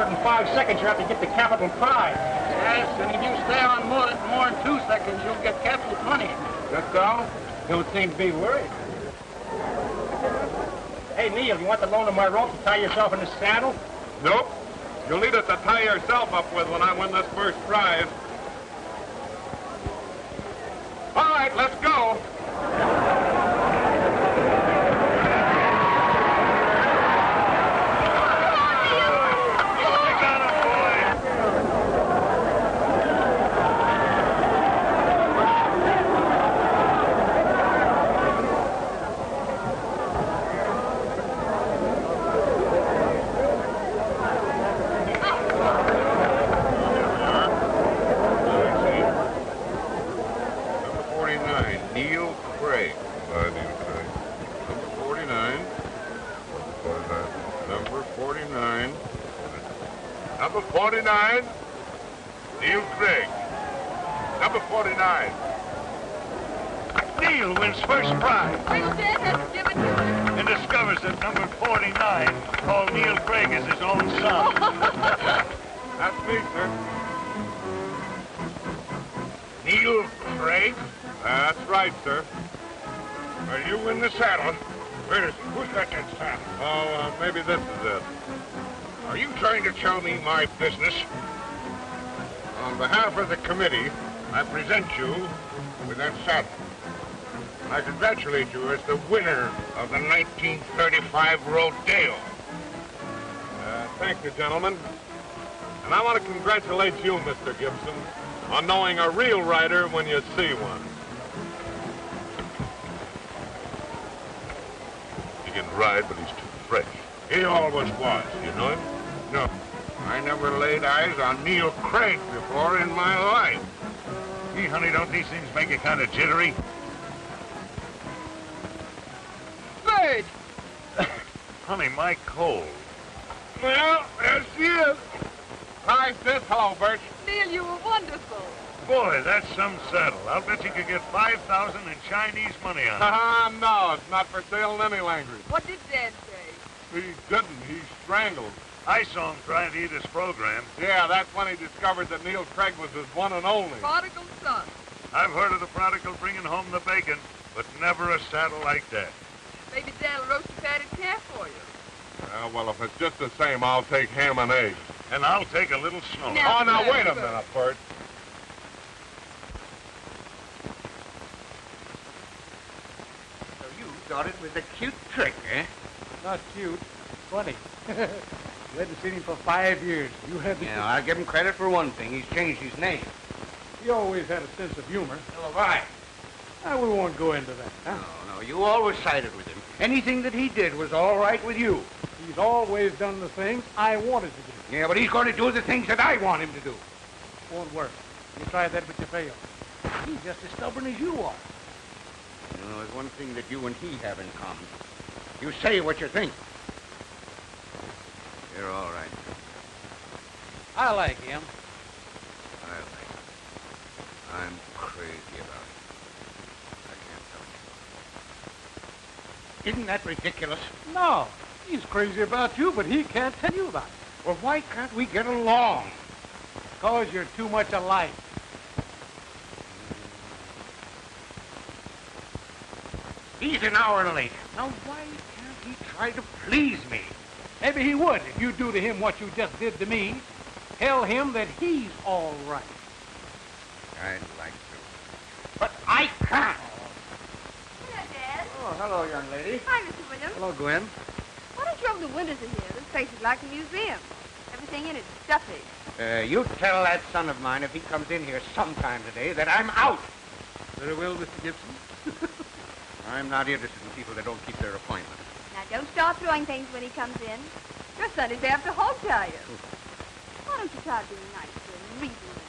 more than 5 seconds, you have to get the capital prize. Yes, and if you stay on more than 2 seconds, you'll get capital punishment. That's all? Don't seem to be worried. Hey, Neil, you want the loan of my rope to tie yourself in the saddle? Nope. You'll need it to tie yourself up with when I win this first prize. All right, let's go. Number 49, Neil Craig. Number 49. Neil wins first prize Uncle Dad has to give it to him. and discovers that number 49, called Neil Craig, is his own son. That's me, sir. Neil Craig? That's right, sir. Are you in the saddle? Where is it? Who's got that saddle? Oh, maybe this is it. Are you trying to tell me my business? On behalf of the committee, I present you with that saddle. I congratulate you as the winner of the 1935 Rodeo. Thank you, gentlemen. And I want to congratulate you, Mr. Gibson, on knowing a real rider when you see one. He can ride, but he's too fresh. He always was. You know him? No. I never laid eyes on Neil Craig before in my life. Gee, honey, don't these things make you kind of jittery? Bird. Honey, my cold. Well, there she is. Hi, sis. Hello, Bert. Neil, you were wonderful. Boy, that's some saddle. I'll bet you could get 5,000 in Chinese money on it. No, it's not for sale in any language. What did Dad say? He didn't. He strangled. I saw him trying to eat his program. Yeah, that's when he discovered that Neil Craig was his one and only. Prodigal son. I've heard of the prodigal bringing home the bacon, but never a saddle like that. Maybe Dad will roast a fatted calf for you. Well, if it's just the same, I'll take ham and eggs. And I'll take a little snow. Now, Oh, now, wait a minute, Bert. So you thought it was a cute trick, eh? Not cute. Funny. You hadn't seen him for 5 years. You had to... Yeah, I'll give him credit for one thing. He's changed his name. He always had a sense of humor. So have I. We won't go into that. Huh? No, you always sided with him. Anything that he did was all right with you. He's always done the things I wanted to do. Yeah, but he's going to do the things that I want him to do. Won't work. You tried that, but you failed. He's just as stubborn as you are. You know, there's one thing that you and he have in common. You say what you think. You're all right. I like him. I like him. I'm crazy about him. I can't tell you. Isn't that ridiculous? No. He's crazy about you, but he can't tell you about it. Well, why can't we get along? Because you're too much alike. He's an hour late. Now, why can't he try to please me? Maybe he would if you do to him what you just did to me. Tell him that he's all right. I'd like to. But I can't. Hello, Dad. Oh, hello, young lady. Hi, Mr. Williams. Hello, Gwen. Why don't you open the windows in here? This place is like a museum. Everything in it's stuffy. You tell that son of mine if he comes in here sometime today that I'm out. Very well, Mr. Gibson. I'm not interested in people that don't keep their appointments. Now, don't start throwing things when he comes in. Your son is apt to hog-tie you. Why don't you try being nice to him, reasonable?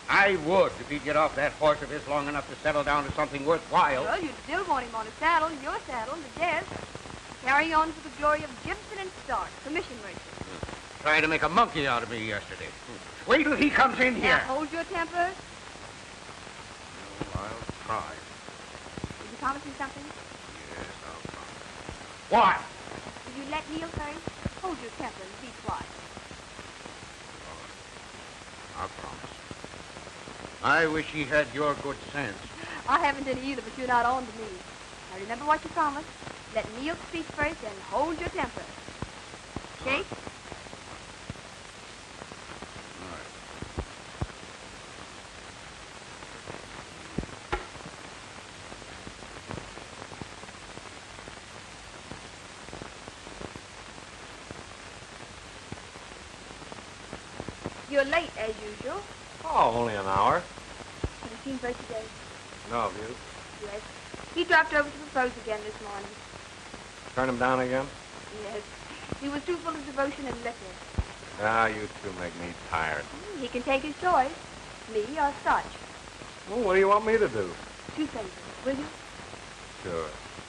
I would if he'd get off that horse of his long enough to settle down to something worthwhile. Well, you'd still want him on a saddle, your saddle, the desk. Carrying on for the glory of Gibson and Stark, commission merchant. Tried to make a monkey out of me yesterday. Wait till he comes in here. Now, hold your temper. Oh, I'll try. Will you promise me something? Yes, I'll promise. What? Will you let Neil first? Hold your temper and be quiet. I promise. I wish he had your good sense. I haven't any either, but you're not on to me. Now remember what you promised. Let Neil speak first and hold your temper. Okay? All right. You're late, as usual. Oh, only an hour. Have you seen Bert today? No, have you? Yes. He dropped over to propose again this morning. Turn him down again? Yes. He was too full of devotion and liquor. Ah, you two make me tired. He can take his choice. Me or Scotch. Well, what do you want me to do? 2 favors, will you? Sure.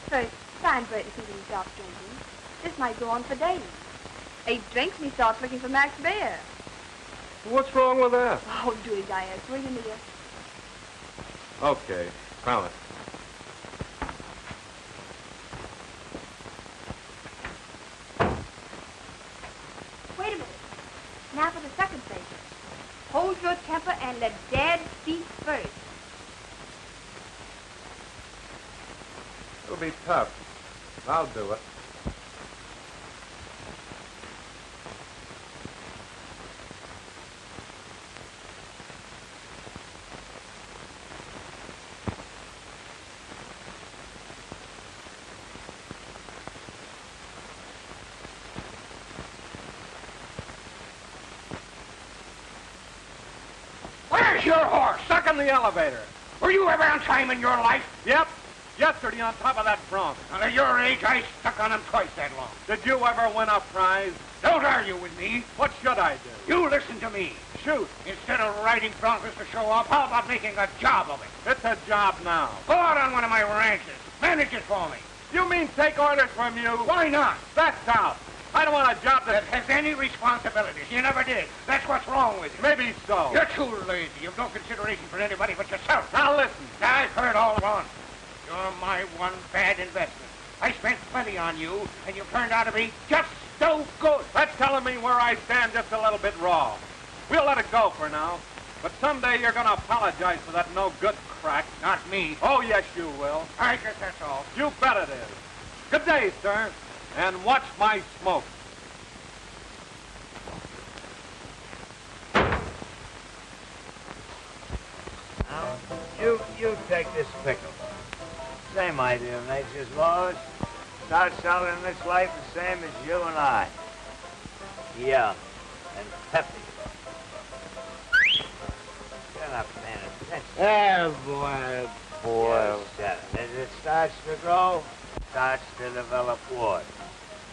First, find Bert and keep him stop drinking. This might go on for days. He drinks and he starts looking for Max Bear. What's wrong with that? Oh, do it, Diane. Will you, Neil? Okay, promise. Wait a minute. Now for the second favor. Hold your temper and let Dad speak first. It'll be tough. I'll do it. Where's your horse? Stuck in the elevator. Were you ever on time in your life? Yep. Yesterday on top of that bronc. Well, at your age, I stuck on him twice that long. Did you ever win a prize? Don't argue with me. What should I do? You listen to me. Shoot. Instead of riding broncs to show off, how about making a job of it? It's a job now. Go out on one of my ranches. Manage it for me. You mean take orders from you? Why not? That's out. I don't want a job That that... has any responsibilities. You never did. That's what's wrong with you. Maybe so. You're too lazy. You've no consideration for anybody but yourself. Now listen. I've heard all along. You're my one bad investment. I spent plenty on you, and you turned out to be just so good. That's telling me where I stand just a little bit raw. We'll let it go for now. But someday you're going to apologize for that no-good crack. Not me. Oh, yes, you will. I guess that's all. You bet it is. Good day, sir. And watch my smoke. Now, you take this pickle. Same idea, nature's laws. Start selling this life the same as you and I. Young and peppy. You're not paying attention. Boy. As it starts to grow, starts to develop wart.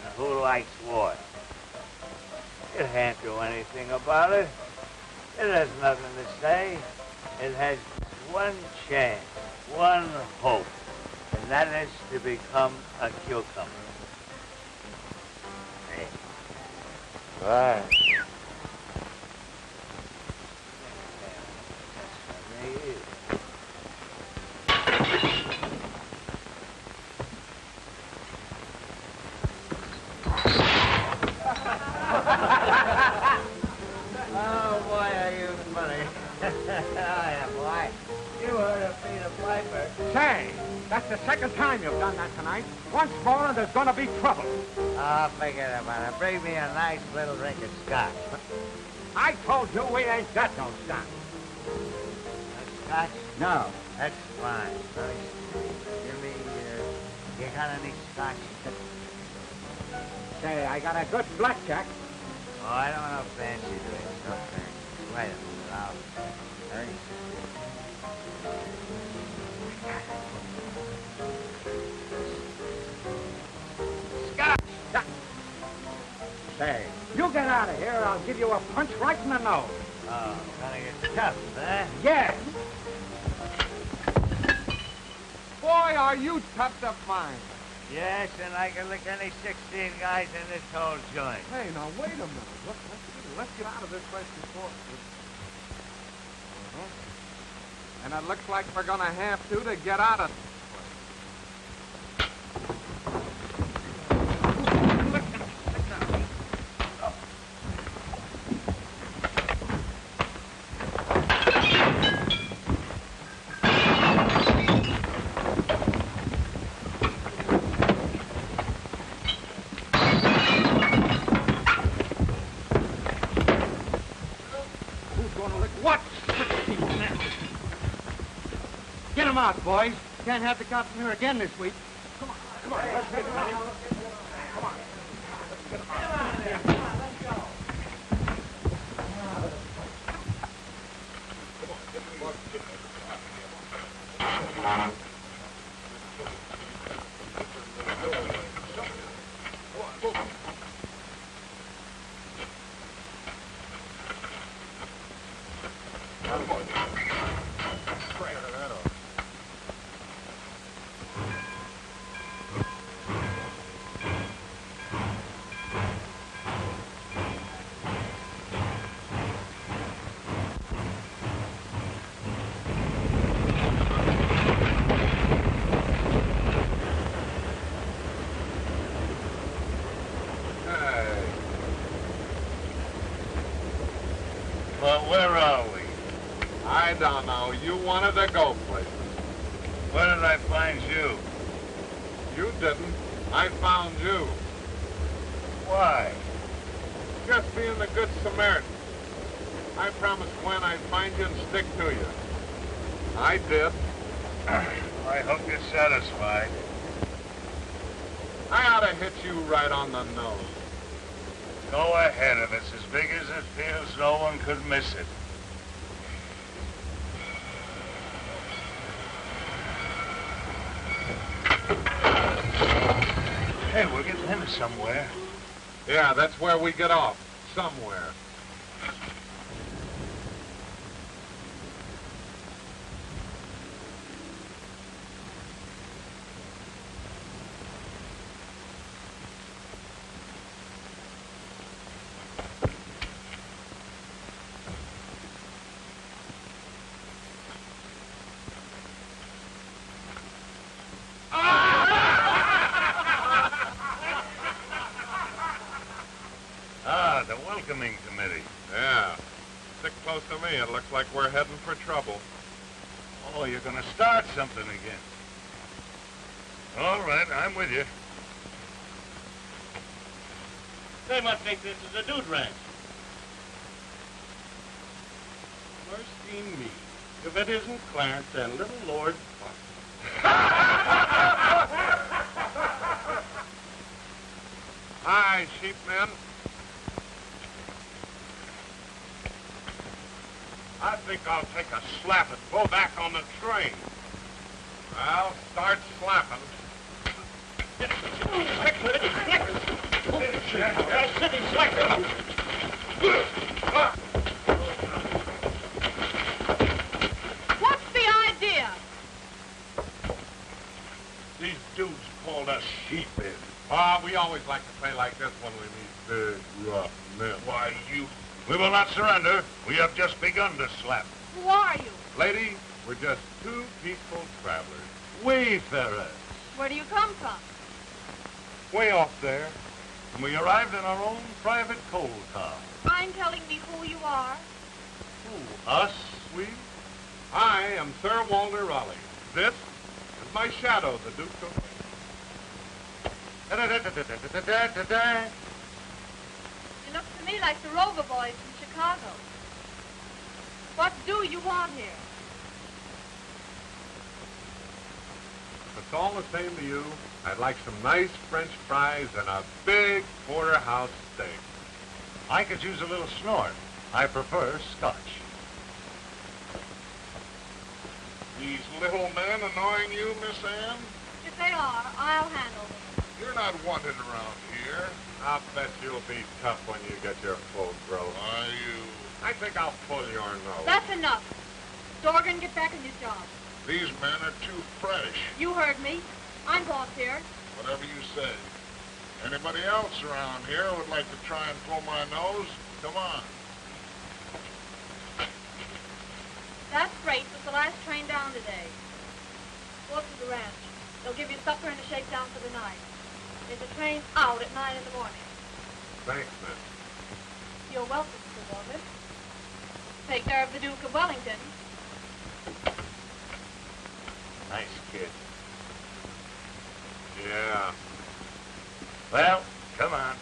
And who likes wart? You can't do anything about it. It has nothing to say. It has one chance, one hope, and that is to become a cucumber. Hey. Right. Oh, boy, are you funny. Oh, yeah, boy. You heard of Peter Piper. Say, that's the second time you've done that tonight. Once more and there's going to be trouble. Oh, forget about it. Bring me a nice little drink of scotch. I told you we ain't got no scotch. A scotch? No. That's fine. Give me, you got any scotch? Say, I got a good blackjack. Oh, I don't know fancy drinks. No thanks. Wait a minute. I'll... Hurry. Scotch! Say, you get out of here or I'll give you a punch right in the nose. Oh, gonna get tough, huh? Yes. Boy, are you tough to find. Yes, and I can lick any 16 guys in this whole joint. Hey, now, wait a minute. Let's get out of this place before... Huh? And it looks like we're going to have to get out of... out, boys. Can't have the cops in here again this week. Come on, let's get ready. Come on. Where are we? I don't know. You wanted to go places. Where did I find you? You didn't. I found you. Why? Just being the good Samaritan. I promised Gwen I'd find you and stick to you. I did. I hope you're satisfied. I ought to hit you right on the nose. Go ahead. If it's as big as it feels, no one could miss it. Hey, we're getting into somewhere. Yeah, that's where we get off. Somewhere. The welcoming committee. Yeah. Stick close to me. It looks like we're heading for trouble. Oh, you're gonna start something again. All right, I'm with you. They must think this is a dude ranch. Mercy me. If it isn't Clarence and little Lord Buck. Hi, sheepmen. I think I'll take a slap and go back on the train. Well, start slapping. What's the idea? These dudes called us sheepmen. We always like to play like this when we meet big, rough men. Why, we will not surrender. We have just begun to slap. Who are you? Lady, we're just two peaceful travelers. Wayfarers. Where do you come from? Way off there. And we arrived in our own private coal car. Mind telling me who you are? Who, us, we? I am Sir Walter Raleigh. This is my shadow, the Duke of... You look to me like the Rover Boys from Chicago. What do you want here? If it's all the same to you, I'd like some nice French fries and a big porterhouse steak. I could use a little snort. I prefer Scotch. These little men annoying you, Miss Ann? If they are, I'll handle them. You're not wanted around here. I'll bet you'll be tough when you get your full growth. Are you? I think I'll pull your nose. That's enough. Dorgan, get back on your job. These men are too fresh. You heard me. I'm boss here. Whatever you say. Anybody else around here would like to try and pull my nose? Come on. That freight was the last train down today. Go up to the ranch. They'll give you supper and a shakedown for the night. There's a train out at 9 in the morning. Thanks, miss. You're welcome, Mr. Walter. Take care of the Duke of Wellington. Nice kid. Yeah. Well, come on.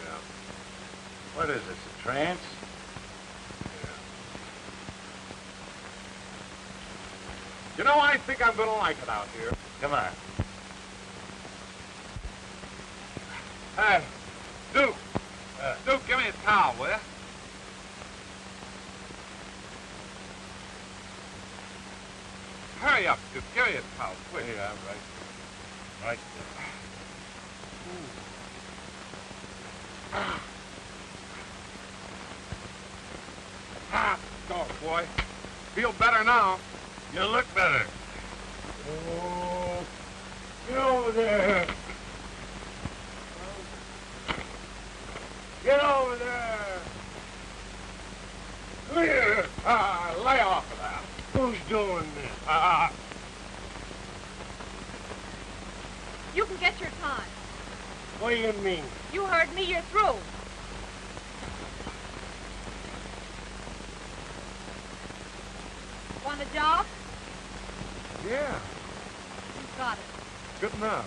Yeah. What is this, a trance? Yeah. You know, I think I'm going to like it out here. Come on. Hey, Duke. Duke, give me a towel, will you? Hurry up, Duke. Give me a towel, quick. Yeah, right. Go, boy. Feel better now. You look better. Oh, get over there. Get over there. Clear. Lay off of that. Who's doing this? You can get your time. What do you mean? You heard me, you're through. Want a job? Yeah, You've got it. good enough.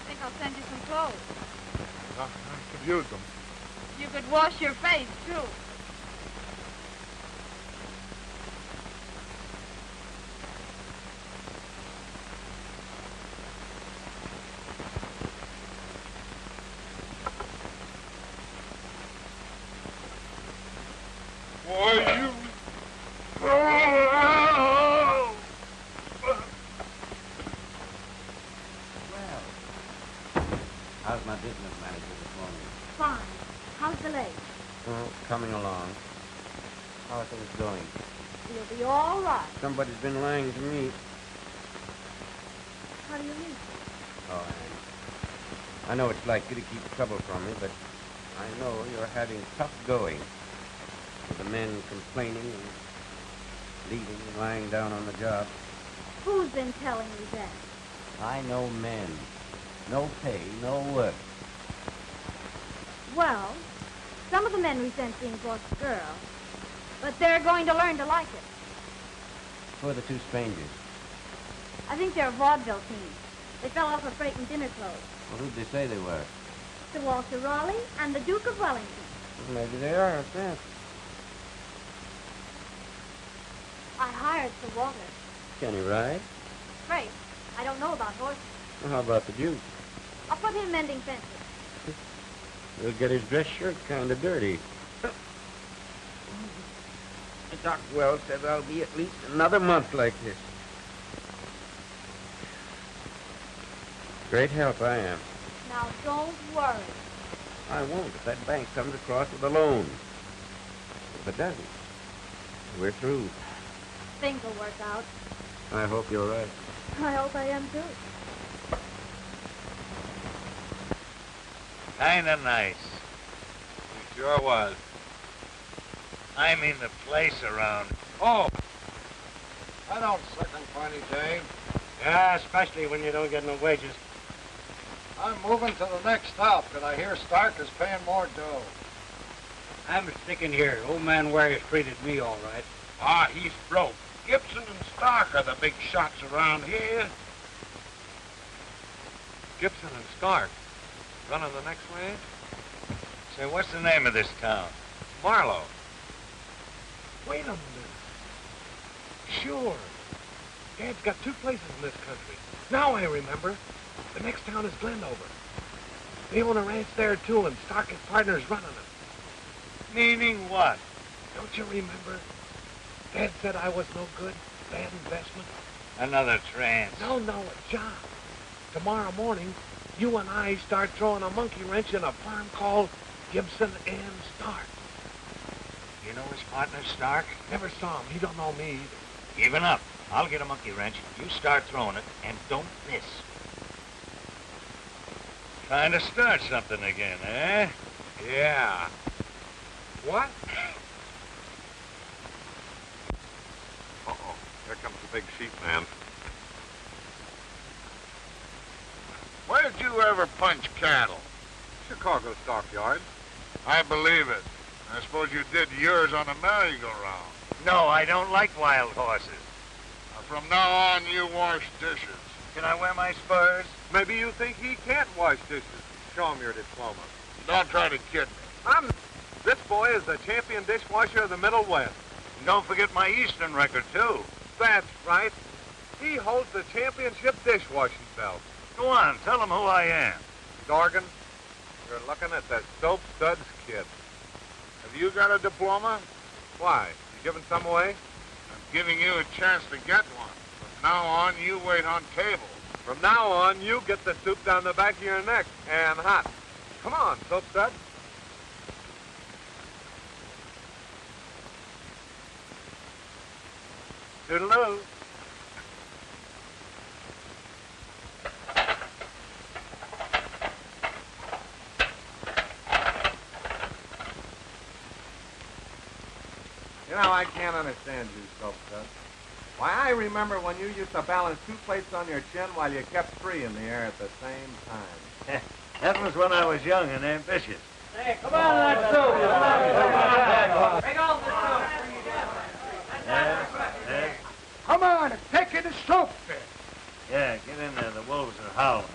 Think I'll send you some clothes. I could use them. You could wash your face, too. Boy, you... Well, how's my business manager this morning? Fine. How's the leg? Oh, coming along. How are things going? You'll be all right. Somebody's been lying to me. How do you mean? Oh, I know it's like you to keep trouble from me, but I know you're having tough going. With the men complaining and leaving and lying down on the job. Who's been telling you that? I know men. No pay, no work. Well, some of the men resent being bossed girl, but they're going to learn to like it. Who are the two strangers? I think they're a vaudeville team. They fell off a freight in dinner clothes. Well, who'd they say they were? Sir Walter Raleigh and the Duke of Wellington. Well, maybe they are, at that. I hired Sir Walter. Can he ride? Freight. I don't know about horses. Well, how about the Duke? I'll put him mending fences. He'll get his dress shirt kind of dirty. Doc Wells says I'll be at least another month like this. Great help I am. Now, don't worry. I won't if that bank comes across with a loan. If it doesn't, we're through. Things will work out. I hope you're right. I hope I am, too. Kinda nice. It sure was. I mean the place around. Oh, I don't second funny, Dave. Yeah, especially when you don't get no wages. I'm moving to the next stop, because I hear Stark is paying more dough. I'm sticking here. Old man Ware's treated me all right. He's broke. Gibson and Stark are the big shots around here. Gibson and Stark. Running the next range? Say, what's the name of this town? Marlowe. wait a minute. Sure. Dad's got two places in this country. Now I remember. The next town is Glendover. They own a ranch there, too, and Stark and partners running it. Meaning what? Don't you remember? Dad said I was no good, bad investment. Another trance. No, a job. Tomorrow morning, you and I start throwing a monkey wrench in a farm called Gibson and Stark. You know his partner, Stark? Never saw him. He don't know me either. Even up. I'll get a monkey wrench. You start throwing it, and don't miss. Trying to start something again, eh? Yeah. What? Uh-oh. Here comes the big sheep man. Where'd you ever punch cattle? Chicago stockyard. I believe it. I suppose you did yours on a merry-go-round. No, I don't like wild horses. From now on, you wash dishes. Can I wear my spurs? Maybe you think he can't wash dishes. Show him your diploma. Don't try to kid me. This boy is the champion dishwasher of the Middle West. And don't forget my Eastern record, too. That's right. He holds the championship dishwashing belt. Go on, tell them who I am. Dorgan, you're looking at the Soap Suds kid. Have you got a diploma? Why? You giving some away? I'm giving you a chance to get one. From now on, you wait on table. From now on, you get the soup down the back of your neck, and hot. Come on, Soap Stud. Toodaloo. You know, I can't understand you, Soap Stud. Why, I remember when you used to balance 2 plates on your chin while you kept 3 in the air at the same time. That was when I was young and ambitious. Hey, come on, that soup. Bring all the soup. Yeah. Come on, take in the soup. Yeah, get in there. The wolves are howling.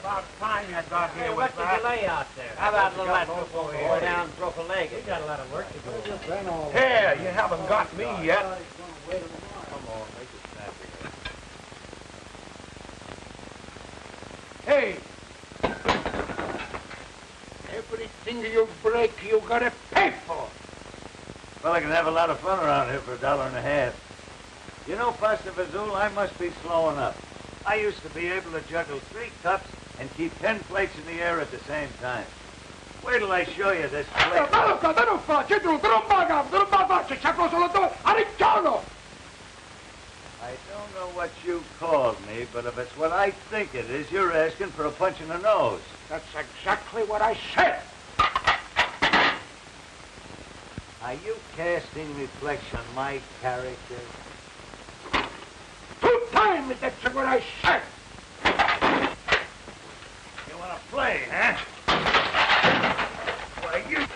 About time you got here with that. What's the delay out there? How about a little that soup over here? Go down and broke a leg. You got a lot of work to do. Here, you haven't got me yet. Come on, make it snappy. Hey! Everything you break, you gotta pay for. Well, I can have a lot of fun around here for $1.50. You know, Pastor Vazul, I must be slowing up. I used to be able to juggle 3 cups and keep 10 plates in the air at the same time. Wait till I show you this plate. I don't know what you called me, but if it's what I think it is, you're asking for a punch in the nose. That's exactly what I said. Are you casting reflection on my character? 2 times, that's what I said. You want to play, huh? Why, you...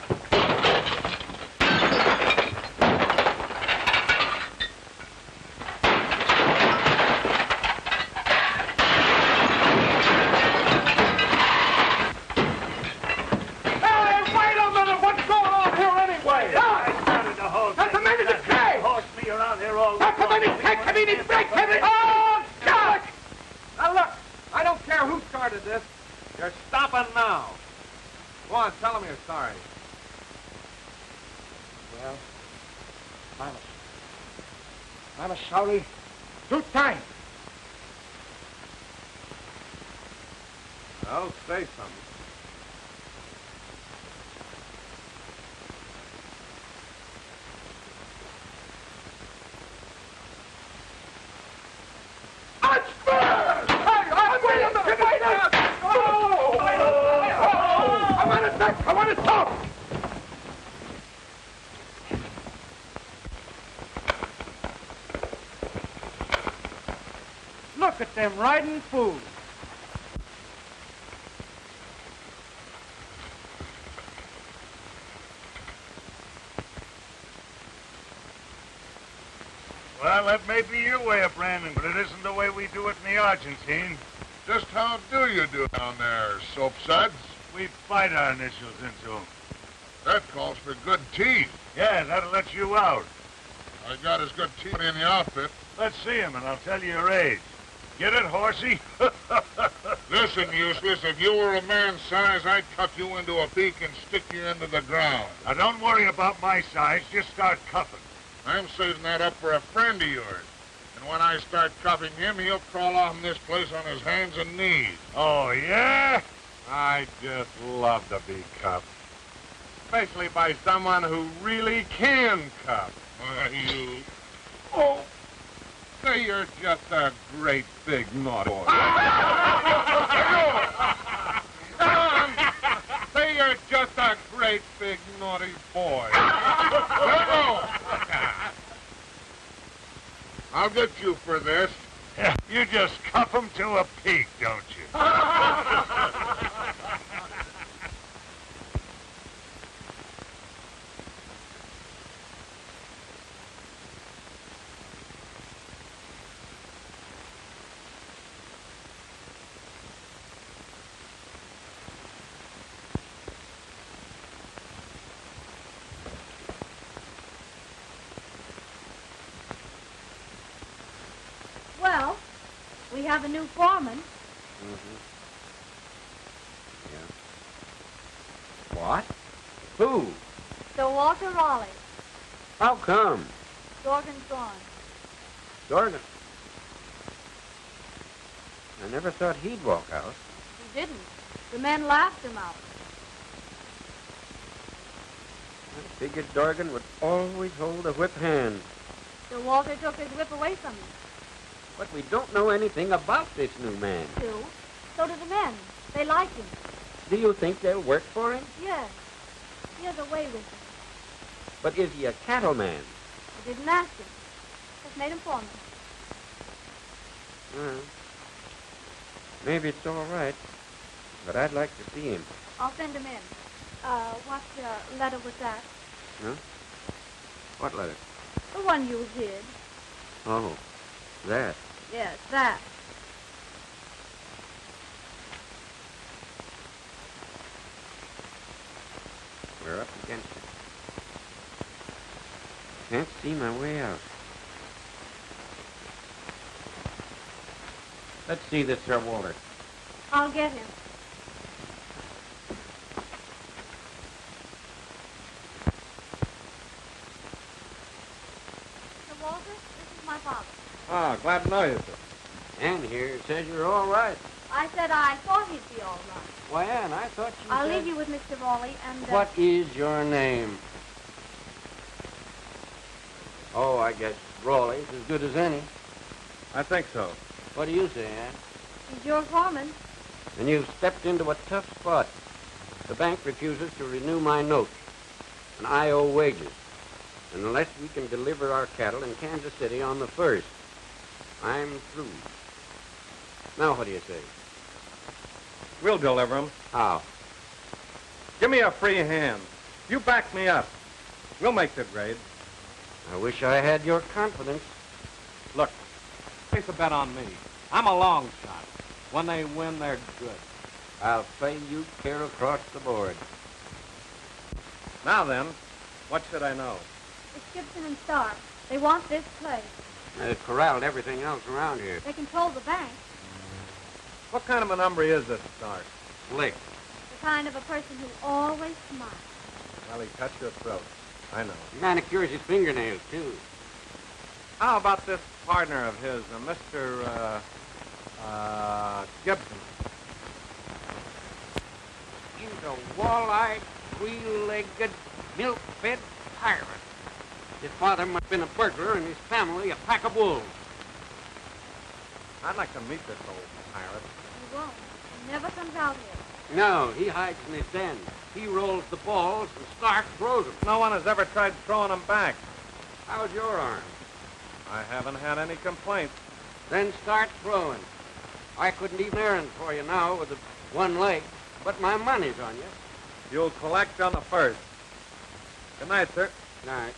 This. You're stopping now. Go on, tell him you're sorry. Well, I'm sorry 2 times. Well, say something. I want to talk! Look at them riding fools. Well, that may be your way of branding, but it isn't the way we do it in the Argentine. Just how do you do down there, Soap Suds? We bite our initials into them. That calls for good teeth. Yeah, that'll let you out. I got as good teeth in the outfit. Let's see him, and I'll tell you your age. Get it, horsey? Listen, Useless, if you were a man's size, I'd tuck you into a peak and stick you into the ground. Now, don't worry about my size. Just start cuffing. I'm saving that up for a friend of yours. And when I start cuffing him, he'll crawl off this place on his hands and knees. Oh, yeah? I just love to be cuffed. Especially by someone who really can cuff. You... Oh, say you're just a great big naughty boy. Say you're just a great big naughty boy. I'll get you for this. Yeah, you just cuff him to a peak, don't you? we have a new foreman. Mm-hmm. Yeah. What? Who? Sir Walter Raleigh. How come? Dorgan's gone. Dorgan. I never thought he'd walk out. He didn't. The men laughed him out. I figured Dorgan would always hold a whip hand. Sir Walter took his whip away from him. But we don't know anything about this new man. Too. So do the men. They like him. Do you think they'll work for him? Yes. He has a way with him. But is he a cattleman? I didn't ask him. Just made him foreman. Well, maybe it's all right. But I'd like to see him. I'll send him in. What letter was that? Huh? What letter? The one you hid. Oh, that. Yes, that. We're up against it. Can't see my way out. Let's see this Sir Walter. I'll get him. Sir Walter, this is my father. Ah, glad to know you, sir. Ann here says you're all right. I said I thought he'd be all right. Why, Ann, I thought you I'll said... leave you with Mr. Raleigh and... What is your name? Oh, I guess Raleigh's as good as any. I think so. What do you say, Ann? He's your foreman. And you've stepped into a tough spot. The bank refuses to renew my note, and I owe wages. And unless we can deliver our cattle in Kansas City on the 1st, I'm through. Now what do you say? We'll deliver him. How? Give me a free hand. You back me up. We'll make the grade. I wish I had your confidence. Look, place a bet on me. I'm a long shot. When they win, they're good. I'll pay you clear across the board. Now then, what should I know? It's Gibson and Stark. They want this place. They've corralled everything else around here. They control the bank. What kind of an hombre is this Stark? Slick. The kind of a person who always smiles. Well, he cut your throat. I know. He manicures his fingernails, too. How about this partner of his, Mr. Gibson? He's a wall-eyed, three-legged, milk-fed pirate. His father must have been a burglar and his family a pack of wolves. I'd like to meet this old pirate. He won't. He never comes out here. No, he hides in his den. He rolls the balls and Stark throws them. No one has ever tried throwing them back. How's your arm? I haven't had any complaints. Then start throwing. I couldn't even errand for you now with the one leg, but my money's on you. You'll collect on the 1st. Good night, sir. Good night.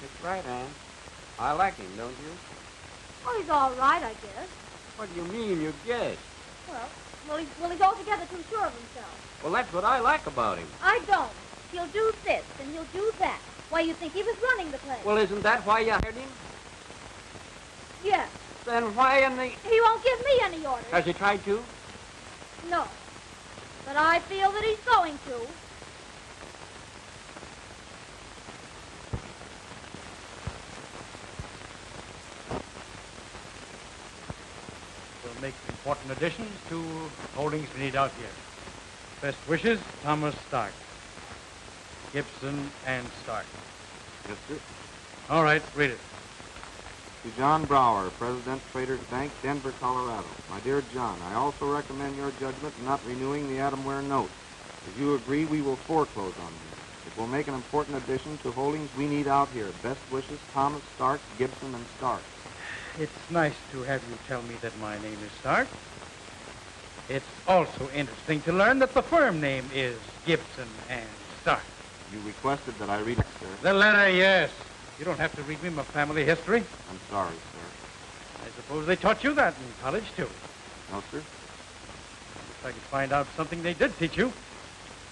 It's right, Ann. I like him, don't you? Well, he's all right, I guess. What do you mean, you guess? Well, he's altogether too sure of himself. Well, that's what I like about him. I don't. He'll do this, and he'll do that. Why, you think he was running the place? Well, isn't that why you hired him? Yes. Then why in the... He won't give me any orders. Has he tried to? No. But I feel that he's going to. We'll make important additions to holdings we need out here. Best wishes, Thomas Stark. Gibson and Stark. Yes, sir. All right, read it. To John Brower, President Traders Bank, Denver, Colorado. My dear John, I also recommend your judgment in not renewing the Adamware note. If you agree, we will foreclose on you. It will make an important addition to holdings we need out here. Best wishes, Thomas Stark, Gibson, and Stark. It's nice to have you tell me that my name is Stark. It's also interesting to learn that the firm name is Gibson and Stark. You requested that I read it, sir. The letter, yes. You don't have to read me my family history. I'm sorry, sir. I suppose they taught you that in college, too. No, sir. If I could find out something they did teach you.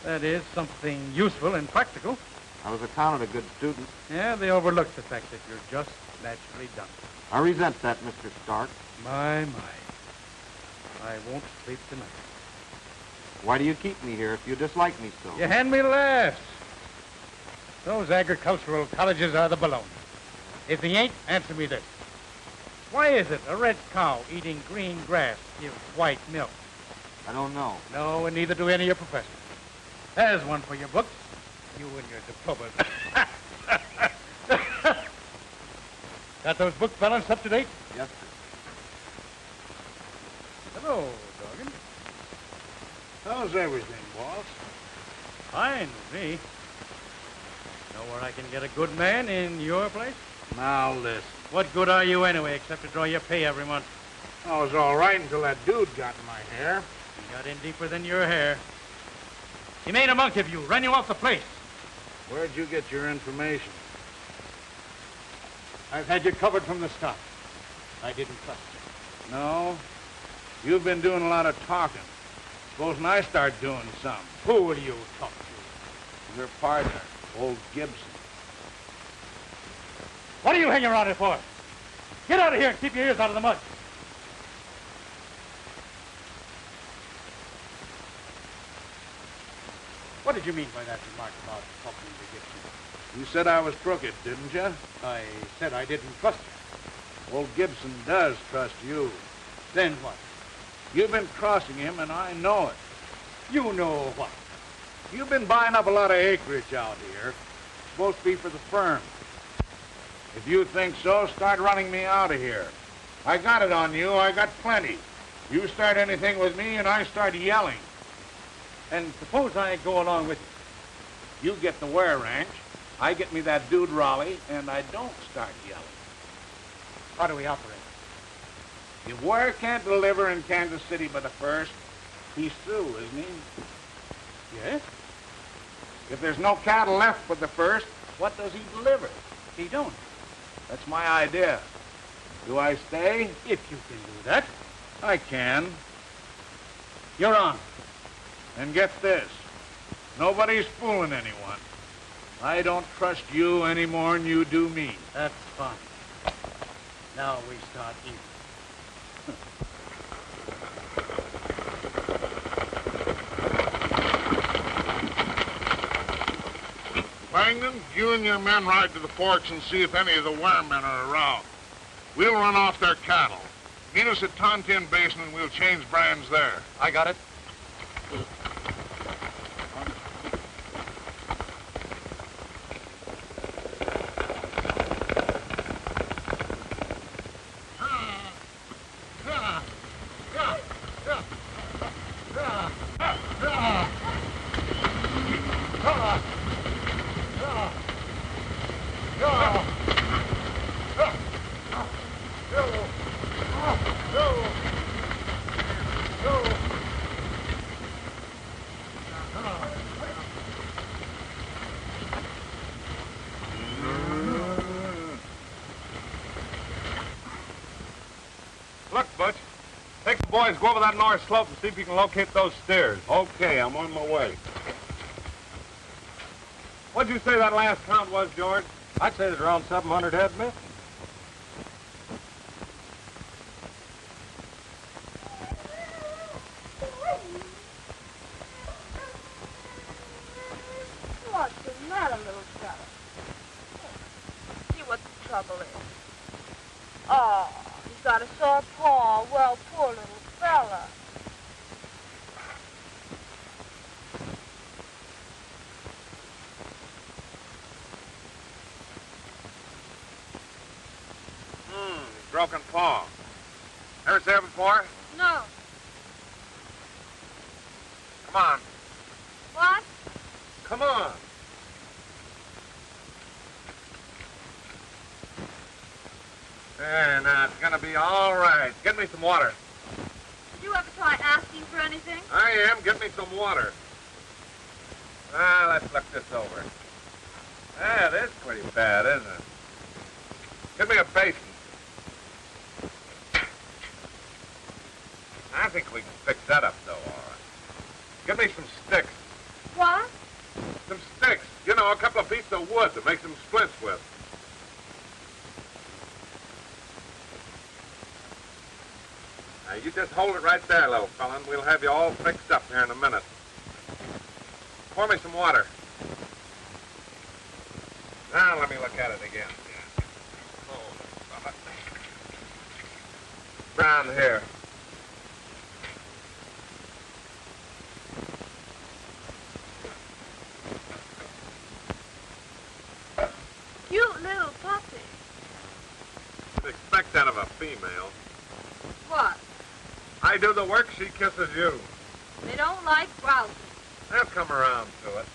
That is, something useful and practical. I was accounted a good student. Yeah, they overlook the fact that you're just naturally dumb. I resent that, Mr. Stark. My. I won't sleep tonight. Why do you keep me here if you dislike me so? You hand me laughs. Those agricultural colleges are the baloney. If they ain't, answer me this. Why is it a red cow eating green grass gives white milk? I don't know. No, and neither do any of your professors. There's one for your books. You and your diplomas. Got those books balanced up to date? Yes, sir. Hello, Dorgan. How's everything, boss? Fine with me. Know where I can get a good man in your place? Now listen. What good are you anyway, except to draw your pay every month? I was all right until that dude got in my hair. He got in deeper than your hair. He made a monk of you, ran you off the place. Where'd you get your information? I've had you covered from the start. I didn't trust you. No. You've been doing a lot of talking. Supposing I start doing some. Who will you talk to? Your partner, old Gibson. What are you hanging around here for? Get out of here and keep your ears out of the mud. What did you mean by that remark about talking to Gibson? You said I was crooked, didn't you? I said I didn't trust you. Old Gibson does trust you. Then what? You've been crossing him, and I know it. You know what? You've been buying up a lot of acreage out here. Supposed to be for the firm. If you think so, start running me out of here. I got it on you. I got plenty. You start anything with me, and I start yelling. And suppose I go along with you. You get the Ware Ranch. I get me that dude Raleigh, and I don't start yelling. How do we operate? If Ware can't deliver in Kansas City by the 1st, he's through, isn't he? Yes? If there's no cattle left for the 1st, what does he deliver? He don't. That's my idea. Do I stay? If you can do that. I can. You're on. And get this. Nobody's fooling anyone. I don't trust you any more than you do me. That's fine. Now we start eating. Langdon, you and your men ride to the forks and see if any of the Ware men are around. We'll run off their cattle. Meet us at Tontin Basin and we'll change brands there. I got it. Look, Butch. Take the boys, go over that north slope and see if you can locate those steers. Okay, I'm on my way. What'd you say that last count was, George? I'd say there's around 700 head missing. What's the matter, little fella? See what the trouble is. Oh, he's got a sore paw. Well, poor little fella. Broken paw. Ever see it before? No. Come on. What? Come on. There, now, it's gonna be all right. Get me some water. Did you ever try asking for anything? I am. Get me some water. Let's look this over. This is pretty bad, isn't it? Give me a basin. I think we can fix that up, though, all right. Give me some sticks. What? just hold it right there, little fella, and we'll have you all fixed up here in a minute. Pour me some water. Now let me look at it again. Round here. Cute little puppy. You'd expect that of a female. What? I do the work, she kisses you. They don't like grouses. They'll come around to it.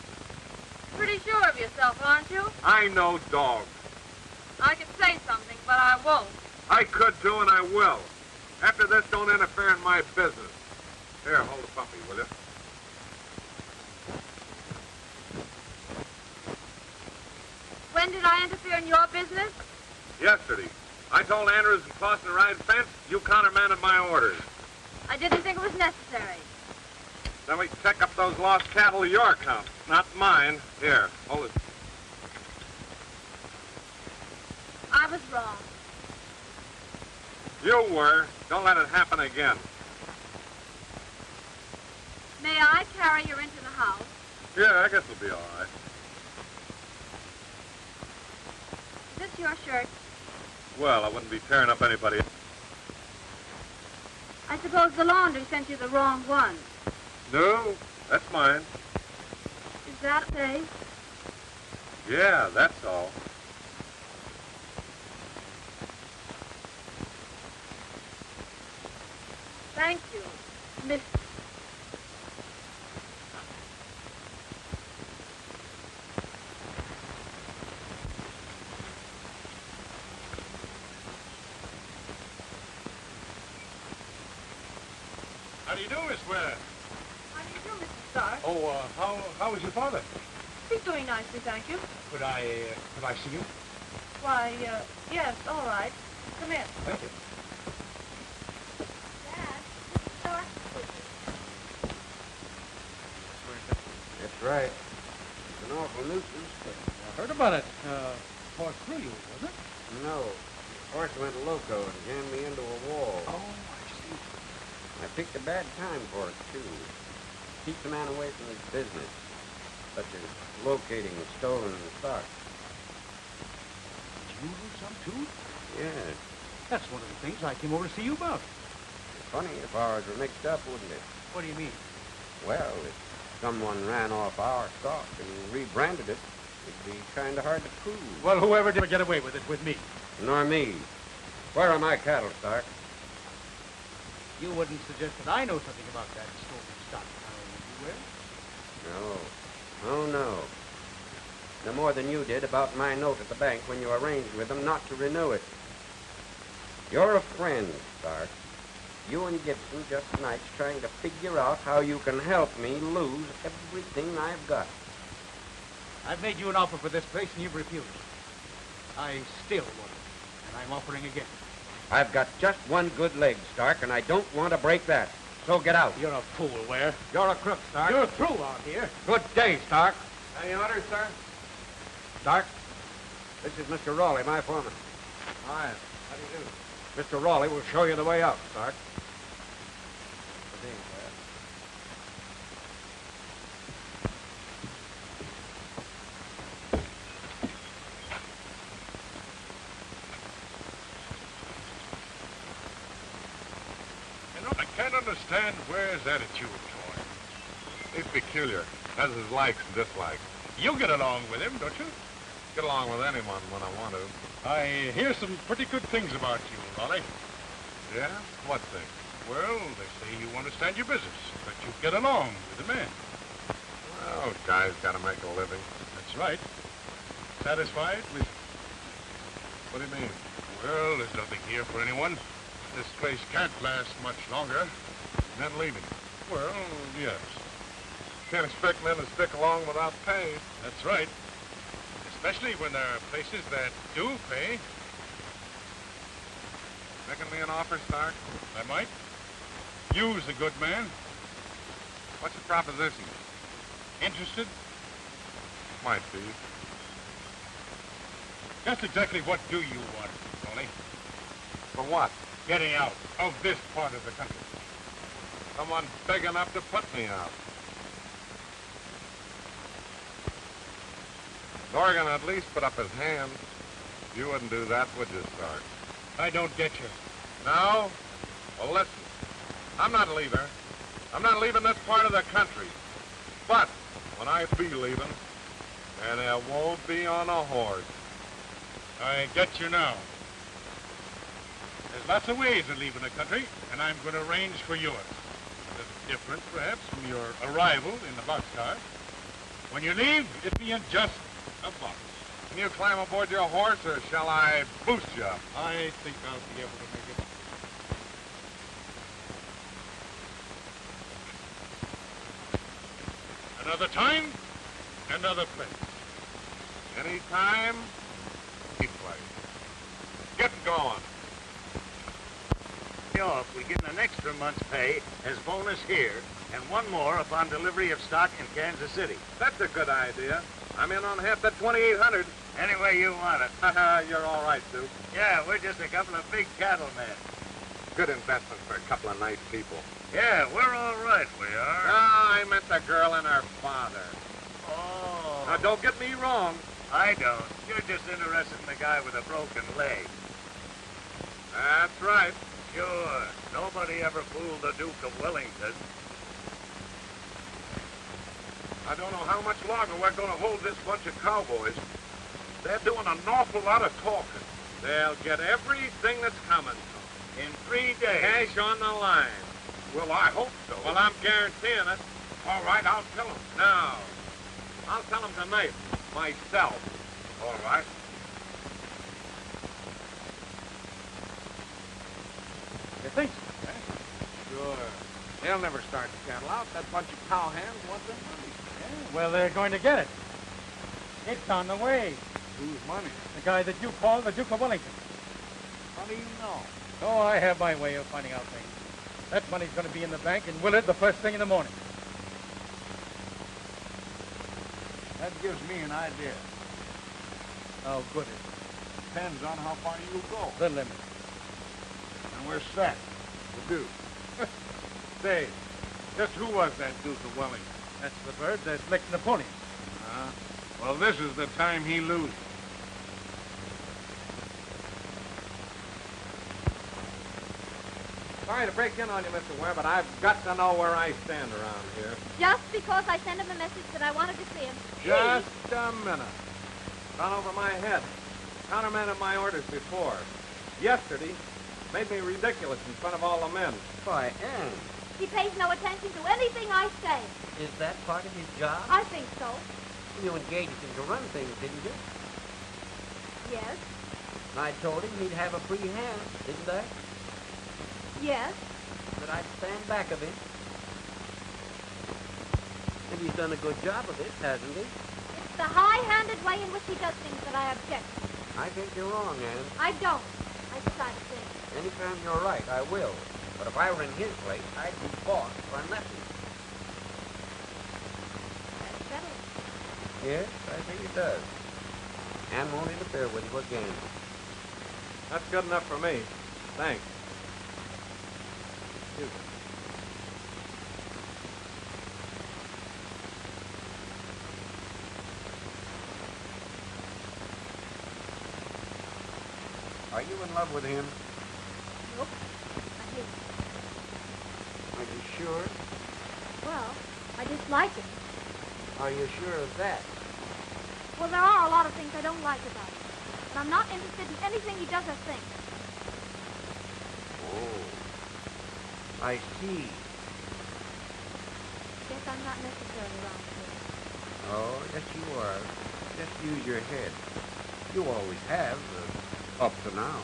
Pretty sure of yourself, aren't you? I know dogs. I could say something, but I won't. I could do, and I will. After this, don't interfere in my business. Here, hold the puppy, will you? When did I interfere in your business? Yesterday. I told Andrews and Clausen to ride fence. You countermanded my orders. I didn't think it was necessary. Then we check up those lost cattle, your account, not mine. Here, hold it. I was wrong. You were. Don't let it happen again. May I carry you into the house? Yeah, I guess it'll be all right. Is this your shirt? Well, I wouldn't be tearing up anybody. I suppose the laundry sent you the wrong one. No, that's mine. Is that safe? Yeah, that's all. Thank you, Miss. How do you do, Miss Ware? How do you do, Mr. Stark? Oh, how is your father? He's doing nicely, thank you. Could I see you? Why, yes, all right. Come in. Thank you. Dad, Mr. Stark. That's right. It's an awful nuisance, but I heard about it. Horse through you, wasn't it? no. The horse went loco and jammed me into a wall. Oh, I see. I picked a bad time for it, too. Keeps a man away from his business, such as locating stolen stock. Did you lose some, too? Yes. That's one of the things I came over to see you about. Funny if ours were mixed up, wouldn't it? What do you mean? Well, if someone ran off our stock and rebranded it, it'd be kind of hard to prove. Well, whoever did get away with it with me. Nor me. Where are my cattle, Stark? You wouldn't suggest that I know something about that stolen stock, would you, Will? No. Oh, no. No more than you did about my note at the bank when you arranged with them not to renew it. You're a friend, Stark. You and Gibson just tonight's trying to figure out how you can help me lose everything I've got. I've made you an offer for this place, and you've refused. I still want it, and I'm offering again. I've got just one good leg, Stark, and I don't want to break that. So get out. You're a fool, Ware. You're a crook, Stark. You're through out here. Good day, Stark. Any orders, sir? Stark, this is Mr. Raleigh, my foreman. Hi. How do you do? Mr. Raleigh will show you the way out, Stark. I can't understand Ware's attitude toward him. He's peculiar, has his likes and dislikes. You get along with him, don't you? Get along with anyone when I want to. I hear some pretty good things about you, Raleigh. Yeah? What thing? Well, they say you understand your business, that you get along with the men. Well, guys got to make a living. That's right. Satisfied with... What do you mean? Well, there's nothing here for anyone. This place can't last much longer. Men leaving. Well, yes. Can't expect men to stick along without pay. That's right. Especially when there are places that do pay. Making me an offer, Stark? I might. You's a good man. What's your proposition? Interested? Might be. Just exactly what do you want, Tony? For what? Getting out of this part of the country. Someone big enough to put me out. Dorgan at least put up his hand. You wouldn't do that, would you, Stark? I don't get you. No? Well, listen. I'm not leaving. I'm not leaving this part of the country. But when I be leaving, and it won't be on a horse. I get you now. There's lots of ways of leaving the country, and I'm going to arrange for yours. It's different, perhaps, from your arrival in the boxcar. When you leave, it be in just a box. Can you climb aboard your horse, or shall I boost you up? I think I'll be able to make it. Another time, another place. Any time, any place. Get going. Off, we give an extra month's pay as bonus here, and one more upon delivery of stock in Kansas City. That's a good idea. I'm in on half that 2,800. Any way you want it. You're all right, Duke. Yeah, we're just a couple of big cattlemen. Good investment for a couple of nice people. Yeah, we're all right, we are. Ah, I meant the girl and her father. Oh. Now, don't get me wrong. I don't. You're just interested in the guy with a broken leg. That's right. Sure. Nobody ever fooled the Duke of Wellington. I don't know how much longer we're going to hold this bunch of cowboys. They're doing an awful lot of talking. They'll get everything that's coming to them. In 3 days. Cash on the line. Well, I hope so. Well, I'm guaranteeing it. All right, I'll tell them. No. I'll tell them tonight, myself. All right. You think so, eh? Sure. They'll never start the cattle out. That bunch of cowhands want their money. Yeah, well, they're going to get it. It's on the way. Whose money? The guy that you call the Duke of Wellington. How do you know? Oh, I have my way of finding out things. That money's going to be in the bank in Willard the first thing in the morning. That gives me an idea. How good is it? Depends on how far you go. The limit. And we're set. The Duke. Say, just who was that Duke of Wellington? That's the bird that licked Napoleon. Well, this is the time he loses. Sorry to break in on you, Mr. Ware, but I've got to know where I stand around here. Just because I sent him a message that I wanted to see him. Just a minute. Gone over my head. Countermanded my orders before. Yesterday, made me ridiculous in front of all the men. Why, Anne, He pays no attention to anything I say. is that part of his job? I think so. You engaged him to run things, didn't you? Yes. I told him he'd have a free hand, didn't I? Yes. That I'd stand back of him. And he's done a good job of it, hasn't he? It's the high-handed way in which he does things that I object to. I think you're wrong, Anne. I don't. I decide to think. Anytime you're right, I will. But if I were in his place, I'd be boss for nothing. That's settled. Yes, I think it does. Anne won't interfere with you again. That's good enough for me. Thanks. Excuse me. Are you in love with him? Nope. I hate him. Are you sure? Well, I dislike him. Are you sure of that? Well, there are a lot of things I don't like about him. And I'm not interested in anything he does or thinks. Oh, I see. Guess I'm not necessary around here. Oh, yes, you are. Just use your head. You always have, up to now.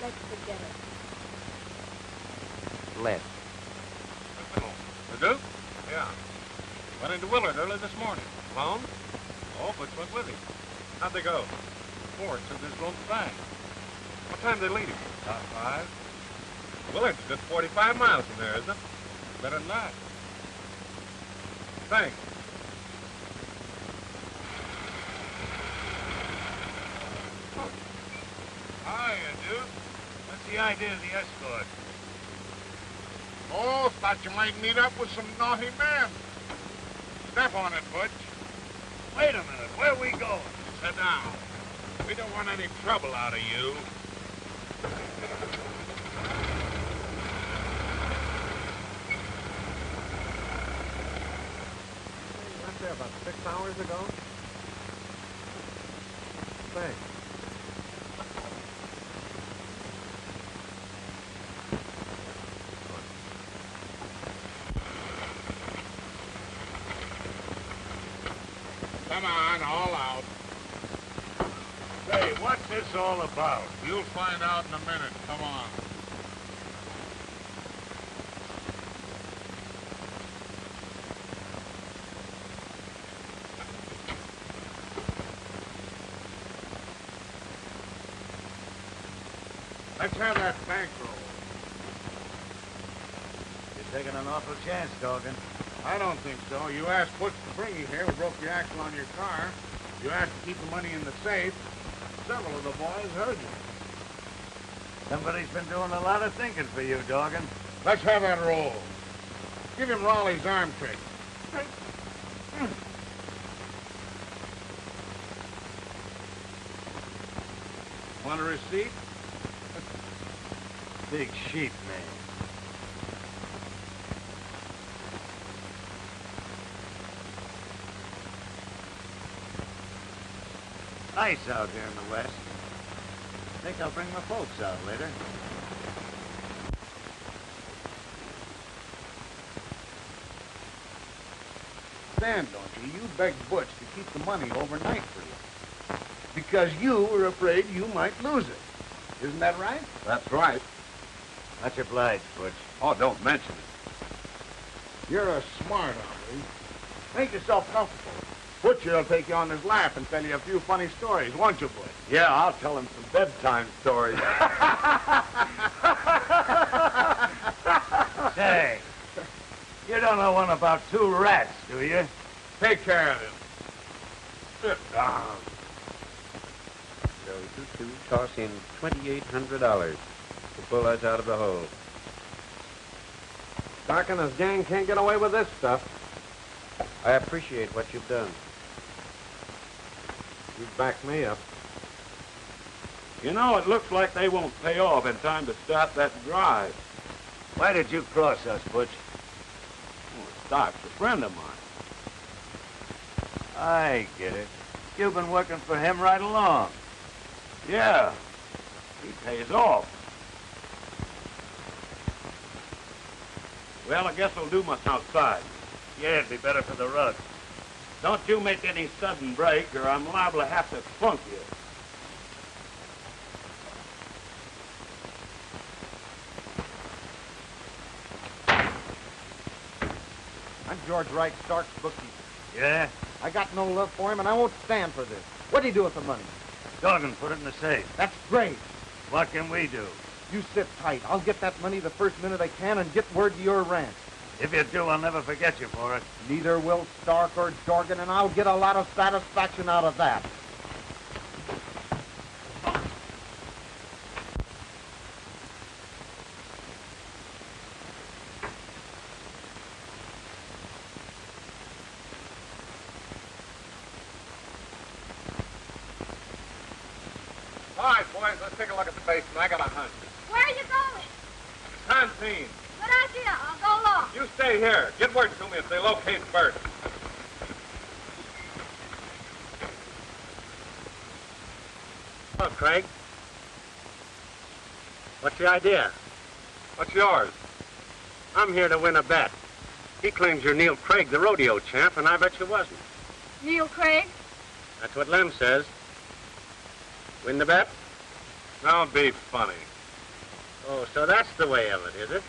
Let's forget it. Let's. The Duke? Yeah. Went into Willard early this morning. Alone? Oh, Butch went with him. How'd they go? Ford said there's room to find. What time did they leave? About 5. Willard's a good 45 miles from there, isn't it? Better than that. Thanks. Hiya, do. What's the idea of the escort? Oh, thought you might meet up with some naughty men. Step on it, Butch. Wait a minute. Where are we going? Sit down. We don't want any trouble out of you. You went there about 6 hours ago? Say. Come on, all out. Say, what's this all about? You'll find out in a minute. Come on. Let's have that bankroll. You're taking an awful chance, Dorgan. I don't think so. You asked Butch to bring you here. We broke the axle on your car. You asked to keep the money in the safe. Several of the boys heard you. Somebody's been doing a lot of thinking for you, Dorgan. Let's have that roll. Give him Raleigh's arm trick. Want a receipt? Big sheep, man. Nice out here in the West. Think I'll bring my folks out later. Stand, don't you? You begged Butch to keep the money overnight for you. Because you were afraid you might lose it. Isn't that right? That's right. Much obliged, Butch. Oh, don't mention it. You're a smart hombre. Make yourself comfortable. Butch will take you on his lap and tell you a few funny stories, won't you, Butch? Yeah, I'll tell him some bedtime stories. Say, you don't know one about two rats, do you? Take care of him. Sit down. So you two toss in $2,800 to pull us out of the hole. Doc and his gang can't get away with this stuff. I appreciate what you've done. You backed me up. You know, it looks like they won't pay off in time to start that drive. Why did you cross us, Butch? Well, Doc's a friend of mine. I get it. You've been working for him right along. Yeah, he pays off. Well, I guess I'll do my outside. Yeah, it'd be better for the rug. Don't you make any sudden break, or I'm liable to have to clunk you. I'm George Wright, Stark's bookkeeper. Yeah? I got no love for him, and I won't stand for this. What'd he do with the money? Dorgan put it in the safe. That's great. What can we do? You sit tight. I'll get that money the first minute I can and get word to your ranch. If you do, I'll never forget you for it. Neither will Stark or Dorgan, and I'll get a lot of satisfaction out of that. All right, boys, let's take a look at the basement. I got a hunch. Where are you going? Canteen. Good idea. I'll go along. You stay here. Get word to me if they locate Bert. Hello, Craig. What's the idea? What's yours? I'm here to win a bet. He claims you're Neil Craig, the rodeo champ, and I bet you wasn't. Neil Craig? That's what Lem says. Win the bet? Don't be funny. Oh, so that's the way of it, is it?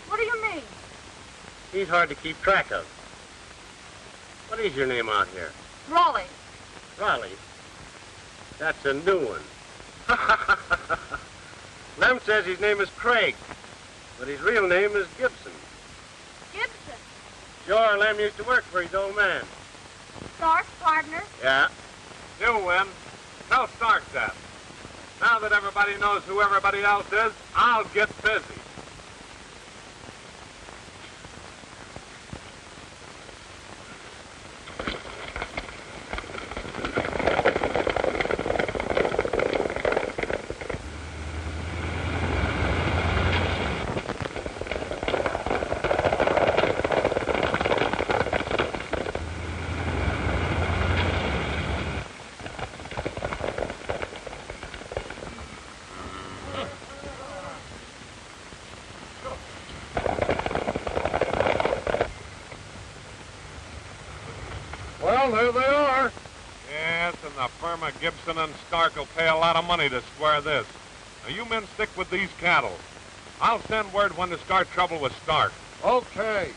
What do you mean? He's hard to keep track of. What is your name out here? Raleigh. Raleigh. That's a new one. Lem says his name is Craig, but his real name is Gibson. Gibson. Sure, Lem used to work for his old man. Stark's partner. Yeah. You win. Tell Stark that. Now that everybody knows who everybody else is, I'll get busy. Well, there they are. Yes, and the firm of Gibson and Stark will pay a lot of money to square this. Now, you men stick with these cattle. I'll send word when to start trouble with Stark. Okay.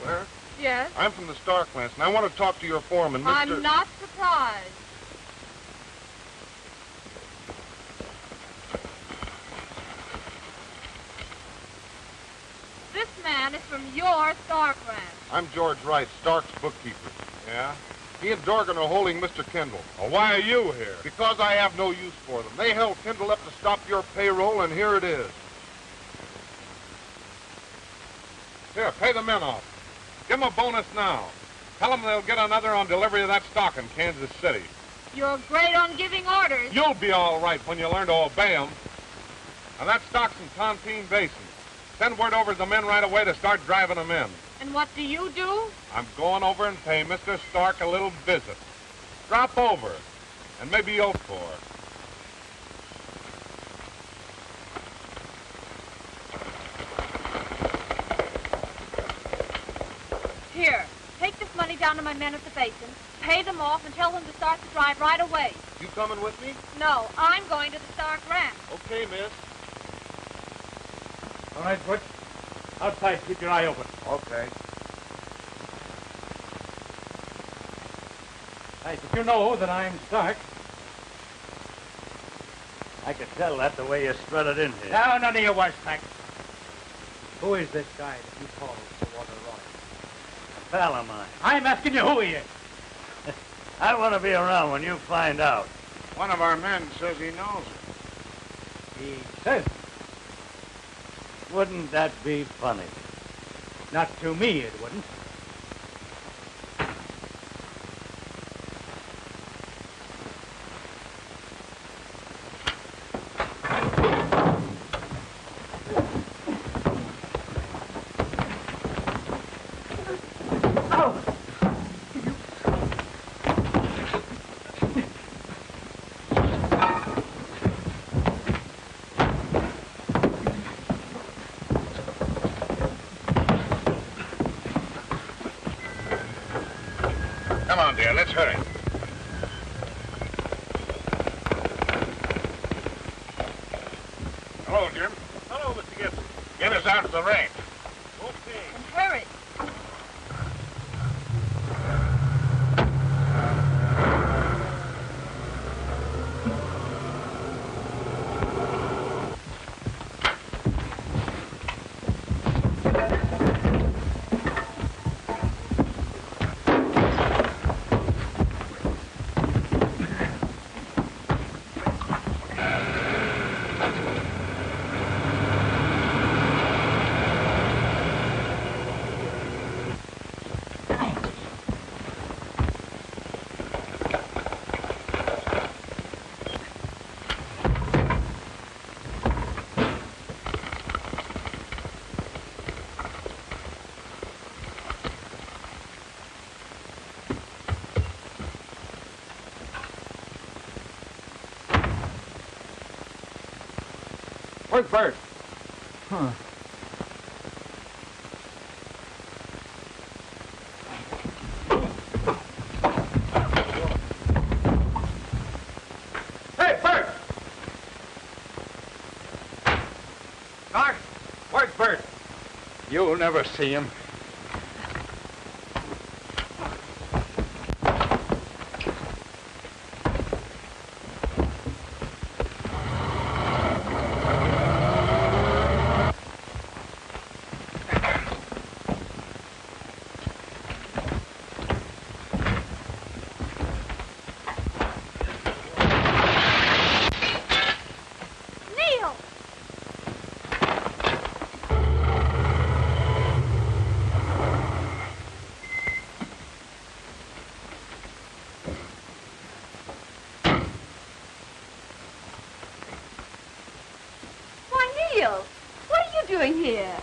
Where? Yes? I'm from the Stark ranch, and I want to talk to your foreman, Mr. I'm not surprised. This man is from your Stark ranch. I'm George Wright, Stark's bookkeeper. Yeah? He and Dorgan are holding Mr. Kendall. Well, why are you here? Because I have no use for them. They held Kendall up to stop your payroll, and here it is. Here, pay the men off. Give them a bonus now. Tell them they'll get another on delivery of that stock in Kansas City. You're great on giving orders. You'll be all right when you learn to obey them. Now, that stock's in Tontine Basin. Send word over to the men right away to start driving them in. And what do you do? I'm going over and pay Mr. Stark a little visit. Drop over, and maybe you'll for. Here, take this money down to my men at the basin, pay them off, and tell them to start the drive right away. You coming with me? No, I'm going to the Stark ranch. Okay, miss. All right, Butch. Outside, keep your eye open. Okay. Hey, did you know that I'm Stark? I could tell that the way you strutted in here. No, none of your wash back. Who is this guy that you call Walter Roy? A pal of mine. I'm asking you who he is. I want to be around when you find out. One of our men says he knows it. He says. Wouldn't that be funny? Not to me, it wouldn't. Come on, dear, let's hurry. Hello, Jim. Hello, Mr. Gibson. Get us out to the ranch. Okay. And hurry. Where's Bert? Huh. Hey, Bert! Stark, where's Bert? You'll never see him.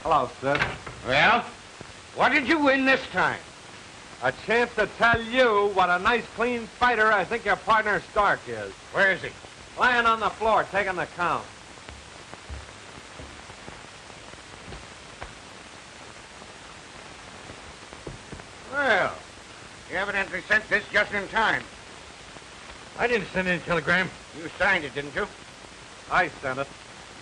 Hello, Sid. Well, what did you win this time? A chance to tell you what a nice, clean fighter I think your partner Stark is. Where is he? Lying on the floor, taking the count. Well, you evidently sent this just in time. I didn't send any telegram. You signed it, didn't you? I sent it.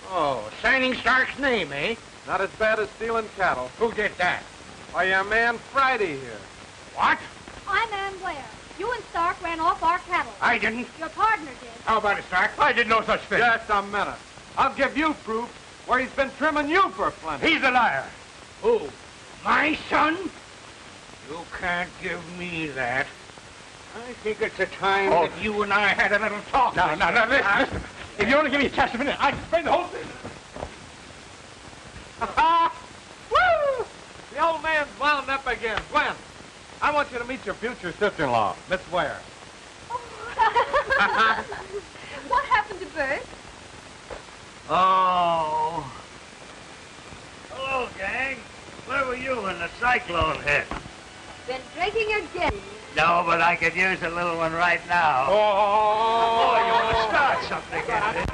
Oh, signing Stark's name, eh? Not as bad as stealing cattle. Who did that? Why, your man Friday here. What? I'm Ann Blair. You and Stark ran off our cattle. I didn't. Your partner did. How about it, Stark? I did no such thing. Just a minute. I'll give you proof where he's been trimming you for plenty. He's a liar. Who? My son? You can't give me that. I think it's a time that you and I had a little talk. No, listen. If you only give me just a minute, I can explain the whole thing. Woo! The old man's wound up again. Gwen, I want you to meet your future sister-in-law, Miss Ware. What happened to Bert? Oh. Hello, gang. Where were you when the cyclone hit? Been drinking again. No, but I could use a little one right now. Oh, you want to start something in